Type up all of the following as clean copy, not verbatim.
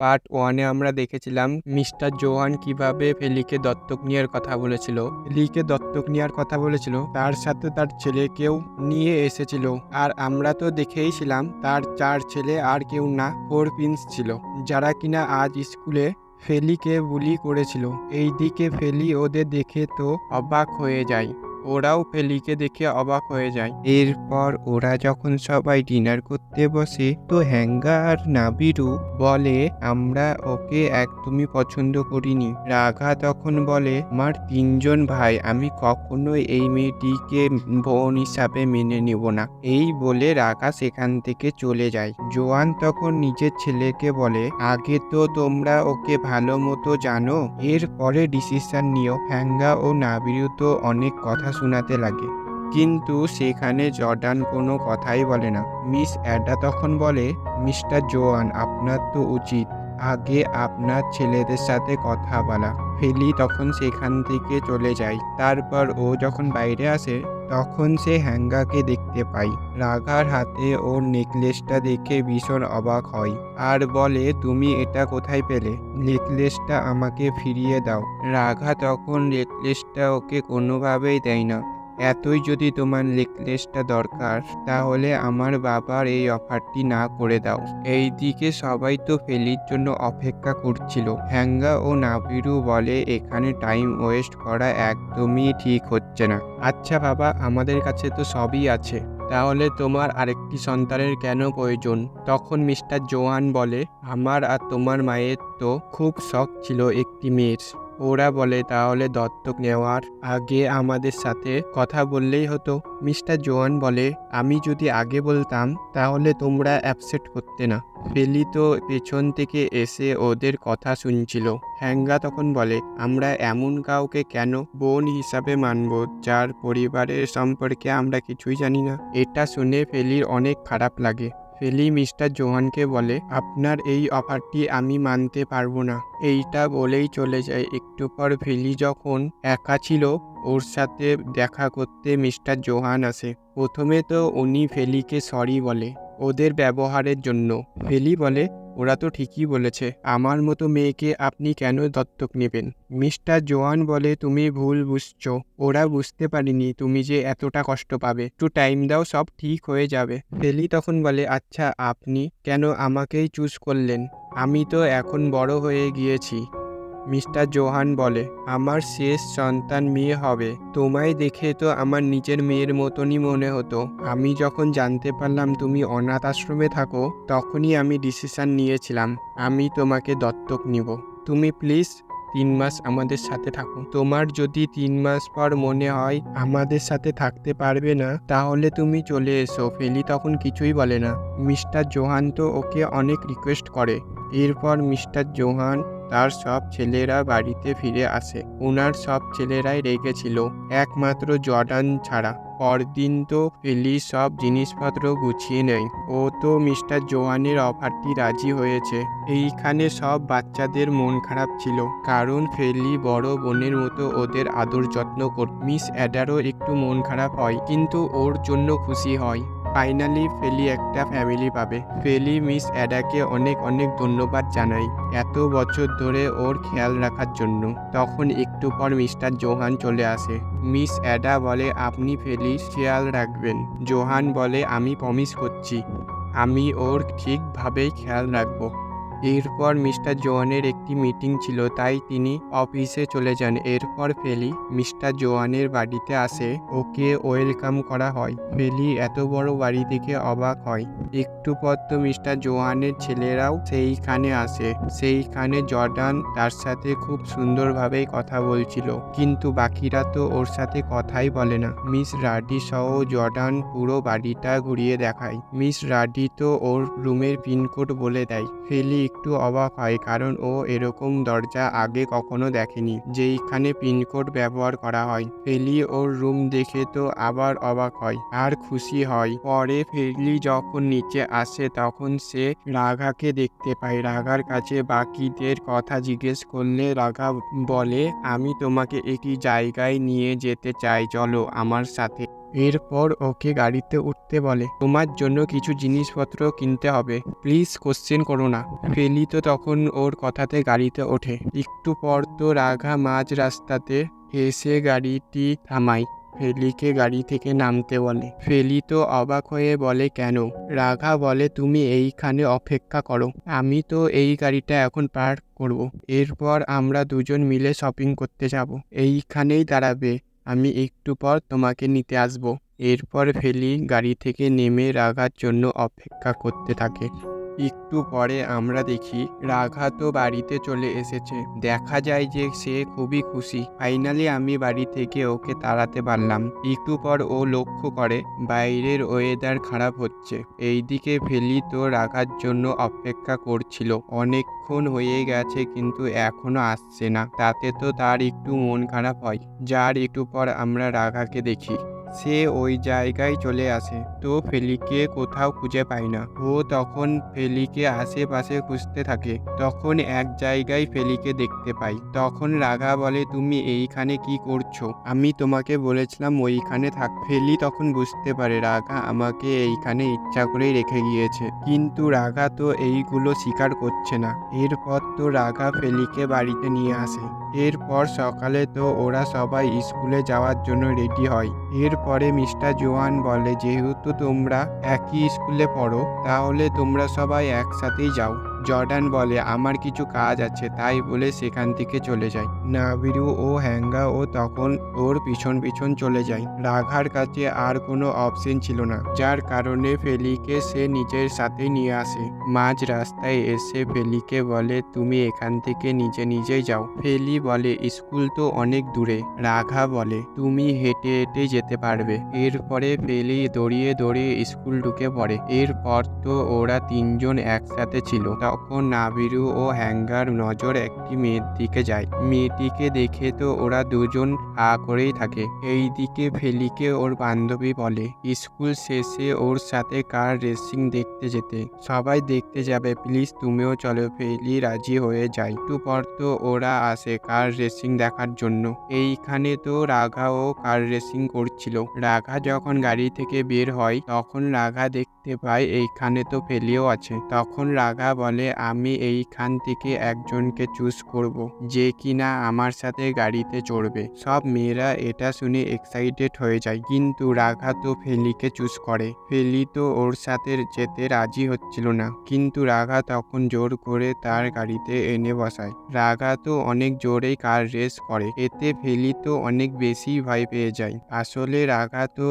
Part 1 এ আমরা দেখেছিলাম mister Johann কিভাবে ফেলিকে দত্তক নেওয়ার কথা বলেছিল। ফেলিকে দত্তক নেওয়ার কথা বলেছিল, তার সাথে তার ছেলেকেও নিয়ে এসেছিল। আর আমরা তো দেখেইছিলাম তার 4 ছেলে আর কেউ না, 4 প্রিন্স ছিল, যারা কিনা আজ স্কুলে ফেলিকে বুলি করেছিল। এইদিকে ফেলি ওদের দেখে তো অবাক হয়ে যায়, ওরাও ফেলিকে দেখে অবাক হয়ে যায়। এরপর ওরা যখন সবাই ডিনার করতে বসে, তো হ্যাঙ্গা আর নাবিরু বলে আমরা ওকে একদমই পছন্দ করিনি। রাঘা তখন বলে আমার 3জন ভাই, আমি কখনোই এই মেয়েটিকে বোন হিসাবে মেনে নিব না। এই বলে রাঘা সেখান থেকে চলে যায়। জোয়ান তখন নিজের ছেলেকে বলে আগে তো তোমরা ওকে ভালো মতো জানো, এরপরে ডিসিশন নিও। হ্যাঙ্গা ও নাবিরু তো অনেক কথা শোনাতে লাগে, কিন্তু সেখানে জর্ডান কোনো কথাই বলে না। মিস অ্যাডা তখন বলে মিস্টার জোয়ান, আপনার তো উচিত আগে আপনার ছেলেদের সাথে কথা বলা। ফেলি তখন সেখান থেকে চলে যায়। তারপর ও যখন বাইরে আসে তখন সে হ্যাঙ্গাকে দেখতে পায়। রাঘার হাতে ওর নেকলেসটা দেখে ভীষণ অবাক হয় আর বলে তুমি এটা কোথায় পেলে? নেকলেসটা আমাকে ফিরিয়ে দাও। রাঘা তখন নেকলেসটা ওকে কোনোভাবেই দেয় না। এতই যদি তোমার নেকলেসটা দরকার, তাহলে আমার বাবার এই অফারটি না করে দাও। এইদিকে সবাই তো ফেলির জন্য অপেক্ষা করছিল। হ্যাঙ্গা ও নাবিরু বলে এখানে টাইম ওয়েস্ট করা একদমই ঠিক হচ্ছে না। আচ্ছা বাবা, আমাদের কাছে তো সবই আছে, তাহলে তোমার আরেকটি সন্তানের কেন প্রয়োজন? তখন মিস্টার জোয়ান বলে আমার আর তোমার মায়ের তো খুব শখ ছিল একটি মেয়ের। ওরা বলে তাহলে দত্তক নেওয়ার আগে আমাদের সাথে কথা বললেই হতো। মিস্টার জোয়ান বলে আমি যদি আগে বলতাম তাহলে তোমরা অ্যাপসেট করতে না। ফেলি তো পেছন থেকে এসে ওদের কথা শুনছিল। হ্যাঙ্গা তখন বলে আমরা এমন কাউকে কেন বোন হিসাবে মানব যার পরিবারের সম্পর্কে আমরা কিছুই জানি না? এটা শুনে ফেলির অনেক খারাপ লাগে। ফেলি মিস্টার জোহানকে বলে আপনার এই অফারটি আমি মানতে পারবো না। এইটা বলেই চলে যায়। একটু পর ফেলি যখন একা ছিল, ওর সাথে দেখা করতে মিস্টার জোহান আসে। প্রথমে তো উনি ফেলিকে সরি বলে ওদের ব্যবহারের জন্য। ফেলি বলে ওরা তো ঠিকই বলেছে, আমার মতো মেয়েকে আপনি কেন দত্তক নেবেন? মিস্টার জোয়ান বলে তুমি ভুল বুঝছো, ওরা বুঝতে পারেনি তুমি যে এতটা কষ্ট পাবে, একটু টাইম দাও, সব ঠিক হয়ে যাবে। ফেলি তখন বলে আচ্ছা আপনি কেন আমাকেই চুজ করলেন? আমি তো এখন বড় হয়ে গিয়েছি। মিস্টার জোহান বলে আমার শেষ সন্তান মেয়ে হবে, তোমায় দেখে তো আমার নিজের মেয়ের মতনই মনে হতো। আমি যখন জানতে পারলাম তুমি অনাথ আশ্রমে থাকো, তখনই আমি ডিসিশন নিয়েছিলাম আমি তোমাকে দত্তক নিব। তুমি প্লিজ 3 মাস আমাদের সাথে থাকো। তোমার যদি 3 মাস পর মনে হয় আমাদের সাথে থাকতে পারবে না, তাহলে তুমি চলে এসো। ফেলি তখন কিছুই বলে না। মিস্টার জোহান তো ওকে অনেক রিকোয়েস্ট করে। এরপর মিস্টার জোহান তার সব ছেলেরা বাড়িতে ফিরে আসে। ওনার সব ছেলেরাই রেগেছিল, একমাত্র জর্ডান ছাড়া। পরদিন তো ফেলি সব জিনিসপত্র গুছিয়ে নেয়। ও তো মিস্টার জোহানের অফারটি রাজি হয়েছে। এইখানে সব বাচ্চাদের মন খারাপ ছিল, কারণ ফেলি বড় বোনের মতো ওদের আদর যত্ন করত। মিস অ্যাডারও একটু মন খারাপ হয়, কিন্তু ওর জন্য খুশি হয়। ফাইনালি ফেলি একটা ফ্যামিলি পাবে। ফেলি মিস অ্যাডাকে অনেক অনেক ধন্যবাদ জানায় এত বছর ধরে ওর খেয়াল রাখার জন্য। তখন একটু পর মিস্টার জোহান চলে আসে। মিস অ্যাডা বলে আপনি ফেলির খেয়াল রাখবেন। জোহান বলে আমি প্রমিস করছি আমি ওর ঠিকভাবেই খেয়াল রাখবো। এরপর মিস্টার জোয়ানের একটি মিটিং ছিল, তাই তিনি অফিসে চলে যান। এরপর ফেলি মিস্টার জোয়ানের বাড়িতে আসে, ওকে ওয়েলকাম করা হয়। ফেলি এত বড় বাড়ি দেখে অবাক হয়। একটু পর তো মিস্টার জোয়ানের ছেলেরাও সেইখানে আসে। সেইখানে জর্ডান তার সাথে খুব সুন্দরভাবেই কথা বলছিল, কিন্তু বাকিরা তো ওর সাথে কথাই বলে না। মিস রাডি সহ জর্ডান পুরো বাড়িটা ঘুরিয়ে দেখায়। মিস রাডি তো ওর রুমের পিনকোড বলে দেয়। ফেলি একটু অবাক হয়, কারণ ও এরকম দরজা আগে কখনো দেখেনি যেইখানে পিনকোড ব্যবহার করা হয়। ফেলি ওর রুম দেখে তো আবার অবাক হয় আর খুশি হয়। পরে ফেলি যখন নিচে আসে তখন সে রাঘাকে দেখতে পায়। রাঘার কাছে বাকিদের কথা জিজ্ঞেস করলে রাঘা বলে আমি তোমাকে একটি জায়গায় নিয়ে যেতে চাই, চলো আমার সাথে। এরপর ওকে গাড়িতে উঠতে বলে। তোমার জন্য কিছু জিনিসপত্র কিনতে হবে, প্লিজ কোশ্চেন করো না। ফেলি তো তখন ওর কথাতে গাড়িতে ওঠে। একটু পর তো রাঘা মাঝ রাস্তাতে এসে গাড়িটি থামায়। ফেলিকে গাড়ি থেকে নামতে বলে। ফেলি তো অবাক হয়ে বলে কেন? রাঘা বলে তুমি এইখানে অপেক্ষা করো, আমি তো এই গাড়িটা এখন পার্ক করব। এরপর আমরা দুজন মিলে শপিং করতে যাব, এইখানেই দাঁড়াবে, আমি একটু পর তোমাকে নিতে আসব। এরপর ফেলি গাড়ি থেকে নেমে রাঘার জন্য অপেক্ষা করতে থাকে। একটু পরে আমরা দেখি রাঘা তো বাড়িতে চলে এসেছে। দেখা যায় যে সে খুবই খুশি, ফাইনালি আমি বাড়ি থেকে ওকে তাড়াতে পারলাম। একটু পর ও লক্ষ্য করে বাইরের ওয়েদার খারাপ হচ্ছে। এইদিকে ফেলি তো রাঘার জন্য অপেক্ষা করছিল, অনেকক্ষণ হয়ে গেছে কিন্তু এখনো আসছে না। তাতে তো তার একটু মন খারাপ হয়। যার একটু পর আমরা রাঘাকে দেখি সে ওই জায়গায় চলে আসে, তো ফেলিকে কোথাও খুঁজে পায় না। ও তখন ফেলিকে আশেপাশে খুঁজতে থাকে। তখন এক জায়গায় ফেলিকে দেখতে পাই। তখন রাঘা বলে তুমি এইখানে কি করছো? আমি তোমাকে বলেছিলাম ওইখানে থাক। ফেলি তখন বুঝতে পারে রাঘা আমাকে এইখানে ইচ্ছা করেই রেখে গিয়েছে, কিন্তু রাঘা তো এইগুলো স্বীকার করছে না। এরপর তো রাঘা ফেলিকে বাড়িতে নিয়ে আসে। এরপর সকালে তো ওরা সবাই স্কুলে যাওয়ার জন্য রেডি হয়। এরপরে মিস্টার জোয়ান বলে যেহেতু তোমরা একই স্কুলে পড়ো তাহলে তোমরা সবাই একসাথেই যাও। জর্ডান বলে আমার কিছু কাজ আছে, তাই বলে সেখান থেকে চলে যায়। নাবিরু ও হ্যাঙ্গা ও তখন ওর পিছন পিছন চলে যায়। রাঘার কাছে আর কোনো অপশন ছিল না, যার কারণে ফেলিকে সে নিজের সাথে নিয়ে আসে। মাঝ রাস্তায় এসে ফেলিকে বলে তুমি এখান থেকে নিজে নিজেই যাও। ফেলি বলে স্কুল তো অনেক দূরে। রাঘা বলে তুমি হেঁটে হেঁটে যেতে পারবে। এরপরে ফেলি দৌড়িয়ে দৌড়িয়ে স্কুল ঢুকে পড়ে। এরপর তো ওরা তিনজন একসাথে ছিল। তখন নাবিরু ও হ্যাঙ্গার নজর একটি মেয়ের দিকে যায়। মেয়েটিকে দেখে তো ওরা দুজন হা করেই থাকে। এইদিকে ফেলিকে ওর বান্ধবী বলে স্কুল শেষে ওর সাথে কার রেসিং দেখতে যেতে। সবাই দেখতে যাবে, প্লিজ তুমিও চলো। ফেলি রাজি হয়ে যায়। একটু পর তো ওরা আসে কার রেসিং দেখার জন্য। এইখানে তো রাঘাও কার রেসিং করছিল। রাঘা যখন গাড়ি থেকে বের হয় তখন রাঘা দেখতে পায় এইখানে তো ফেলিও আছে। তখন রাঘা বলে আমি এইখান থেকে একজনকে চুজ করব, যে কিনা আমার সাথে গাড়িতে চড়বে। সব মেয়েরা এটা শুনে এক্সাইটেড হয়ে যায়, কিন্তু রাঘা তো ফেলিকে চুজ করে। ফেলি তো ওর সাথে যেতে রাজি হচ্ছিল না, কিন্তু রাঘা তখন জোর করে তার গাড়িতে এনে বসায়। রাঘা তো অনেক জোরেই কার রেস করে, এতে ফেলি তো অনেক বেশি ভয় পেয়ে যায়। আসলে রাঘা তো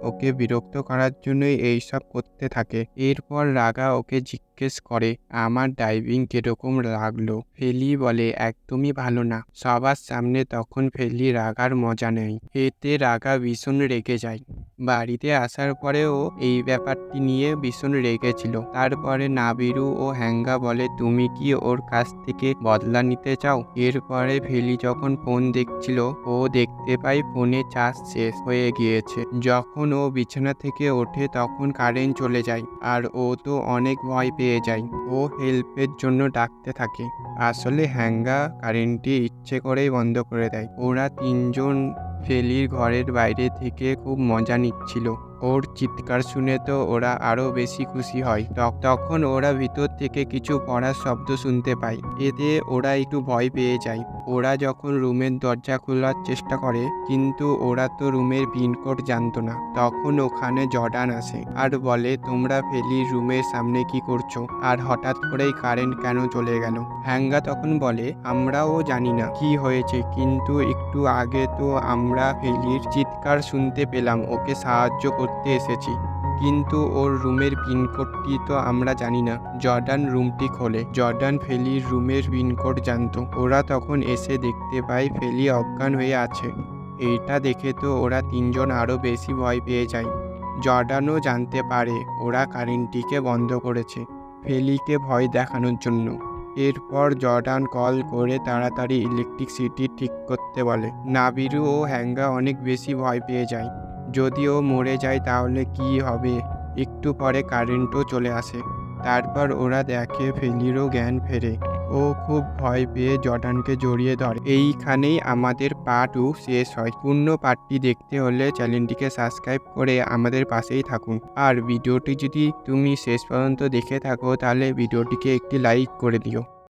ওকে বিরক্ত করার জন্যই এইসব করতে থাকে। এরপর রাঘা ওকে জিজ্ঞেস করে আমার ড্রাইভিং কিরকম লাগলো। ফেলি বলে একদমই ভালো না। সবার সামনে তখন ফেলি রাঘার মজা নেয়, এতে রাঘা ভীষণ রেগে যায়। বাড়িতে আসার পরেও এই ব্যাপারটি নিয়ে ভীষণ রেগেছিল। তারপরে নাবিরু ও হ্যাঙ্গা বলে তুমি কি ওর কাছ থেকে বদলা নিতে চাও? এরপরে ফেলি যখন ফোন দেখছিল ও দেখতে পায় ফোনে চার্জ শেষ হয়ে গিয়েছে। যখন ও বিছানা থেকে ওঠে তখন কারেন্ট চলে যায়, আর ও তো অনেক ভয় পেয়ে যায়। ও হেল্পের জন্য ডাকতে থাকে। আসলে হ্যাঙ্গা কারেন্টটি ইচ্ছে করেই বন্ধ করে দেয়। ওরা তিনজন ফেলির ঘরের বাইরে থেকে খুব মজা নিচ্ছিল। ওর চিৎকার শুনে তো ওরা আরো বেশি খুশি হয়। তখন ওরা ভিতর থেকে কিছু পড়ার শব্দ শুনতে পায়, এতে ওরা একটু ভয় পেয়ে যায়। ওরা যখন রুমের দরজা খোলার চেষ্টা করে, কিন্তু ওরা তো রুমের পিনকোড জানতো না। তখন ওখানে জর্ডান আসে আর বলে তোমরা ফেলির রুমের সামনে কি করছো, আর হঠাৎ করেই কারেন্ট কেন চলে গেল? হ্যাঙ্গা তখন বলে আমরাও জানি না কি হয়েছে, কিন্তু একটু আগে তো আমরা ফেলির চিৎকার শুনতে পেলাম, ওকে সাহায্য করতে এসেছি, কিন্তু ওর রুমের পিনকোডটি তো আমরা জানি না। জর্ডান রুমটি খোলে। জর্ডান ফেলির রুমের পিনকোড জানতো। ওরা তখন এসে দেখতে পায় ফেলি অজ্ঞান হয়ে আছে। এইটা দেখে তো ওরা তিনজন আরো বেশি ভয় পেয়ে যায়। জর্ডানও জানতে পারে ওরা কারেন্টটিকে বন্ধ করেছে ফেলিকে ভয় দেখানোর জন্য। এরপর জর্ডান কল করে তাড়াতাড়ি ইলেকট্রিসিটি ঠিক করতে বলে। নাবিরু ও হ্যাঙ্গা অনেক বেশি ভয় পেয়ে যায়, যদিও মরে যায় তাহলে কি হবে। একটু পরে কারেন্টও চলে আসে। তারপর ওরা দেখে ফেলিরও জ্ঞান ফেরে। ও খুব ভয় পেয়ে জর্ডানকে জড়িয়ে ধরে। এইখানেই আমাদের পার্ট 2 শেষ হয়। পূর্ণ পার্টটি দেখতে হলে চ্যানেলটিকে সাবস্ক্রাইব করে আমাদের পাশেই থাকুন। আর ভিডিওটি যদি তুমি শেষ পর্যন্ত দেখে থাকো তাহলে ভিডিওটিকে একটি লাইক করে দিও।